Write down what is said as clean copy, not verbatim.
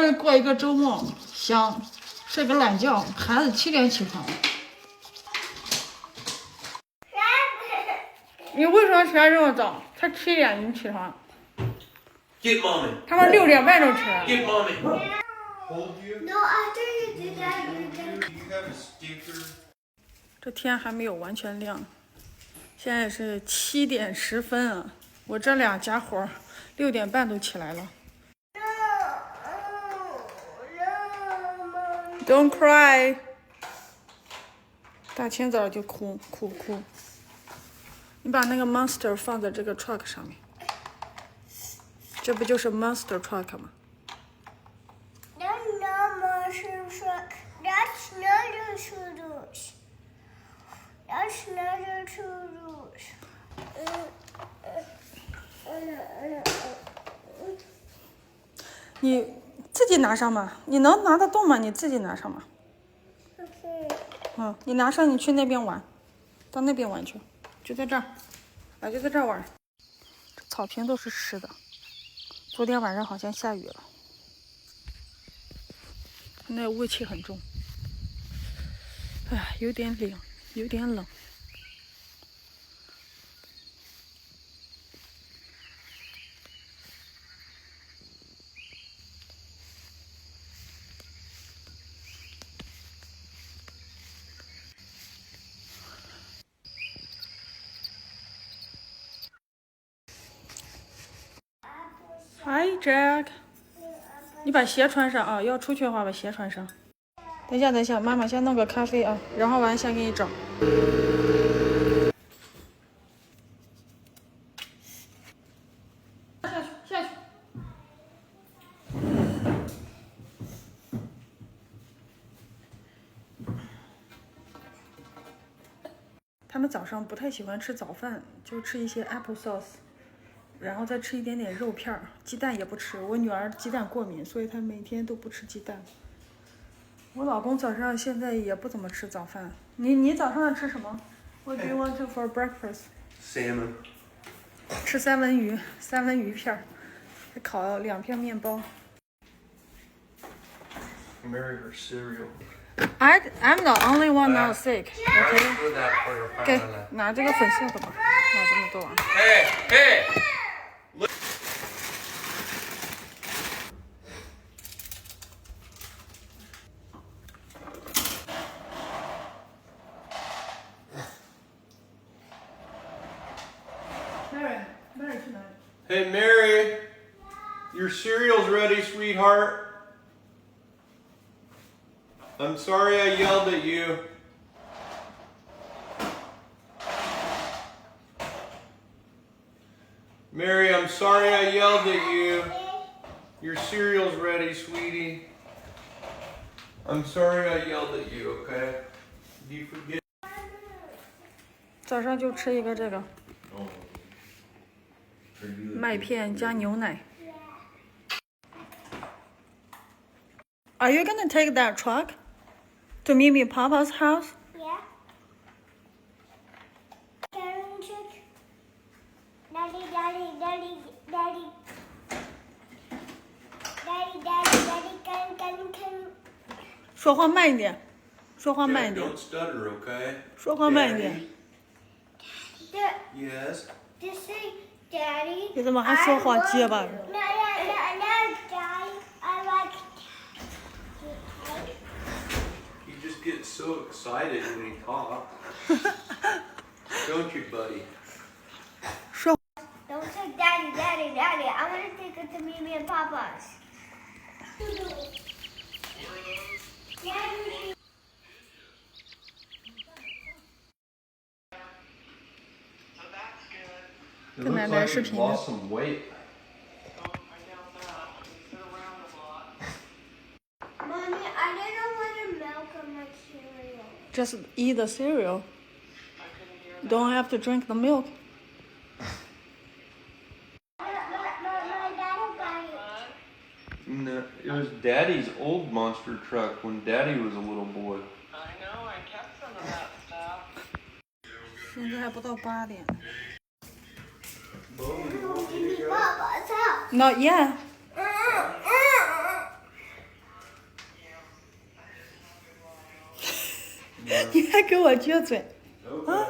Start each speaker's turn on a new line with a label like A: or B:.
A: 微过一个周末，想睡个懒觉，孩子7点起床。你为什么起来这么早？才7点你起床。
B: Get mommy.
A: 他们6点半就起来。
B: Get mommy.
C: Hold you. No, after you do that,
B: You have a sticker.
A: 这天还没有完全亮，现在是7点10分啊！我这俩家伙6点半都起来了。Don't cry。大清早就哭。你把那个 Monster 放在这个 truck 上面，这不就是 Monster truck 吗？
C: That's not Monster truck. That's not the Toodles. That's not the Toodles.
A: 你自己拿上嘛，你能拿得动吗？你自己拿上嘛。
C: Okay.
A: 你拿上，你去那边玩，到那边玩去，就在这儿，就在这儿玩。这草坪都是湿的，昨天晚上好像下雨了，那雾气很重，有点冷，有点冷。Hi Jack， 你把鞋穿上啊！要出去的话，把鞋穿上。等一下，妈妈先弄个咖啡啊，然后完先给你找。下去。他们早上不太喜欢吃早饭，就吃一些 apple sauce。然后再吃一点点肉片儿，鸡蛋也不吃。我女儿鸡蛋过敏，所以她每天都不吃鸡蛋。我老公早上现在也不怎么吃早饭。你早上吃什么 ？What do you want to for breakfast?
B: Salmon.
A: 吃三文鱼片儿，还烤了2片面包。
B: Marry her cereal.
A: I'm the only one not sick. OK，
B: Do that for your
A: 给
B: family.
A: 拿这个粉色的吧，拿这么多啊。
B: Hey.
A: Mary 去哪里？
B: Hey, Mary. Your cereal's ready, sweetheart. I'm sorry I yelled at you. Mary, I'm sorry I yelled at you. Your cereal's ready, sweetie. I'm sorry I yelled at you, okay? Do you forget?
A: 早上就吃一个这个麦片加牛奶。Are you gonna take that truck to Mimi Papa's house?
C: Yeah. Daddy.
A: 说话慢一点，说话慢一点，
B: Don't stutter, okay?
A: 说话慢一点。
B: Yes.
C: Just say, Daddy.
A: 你怎么还说话结巴着？
C: No, Daddy. I like
B: You just get so excited when you talk. Don't you, buddy?
A: 说。
C: Don't say Daddy. I want to take it to Mimi and Papa's. Daddy.
A: 跟奶奶视频呢。
B: lost some weight.
C: Mommy, I didn't want to milk on my cereal.
A: Just eat the cereal. You don't have to drink the milk.
C: My daddy got it.
B: No, it was Daddy's old monster truck when Daddy was a little boy.
D: I know, I kept some of that stuff.
A: 现在还不到8点。
C: Mimi, Papa's house.
A: Not yet. 你还跟我撅嘴
B: Okay.
A: 啊？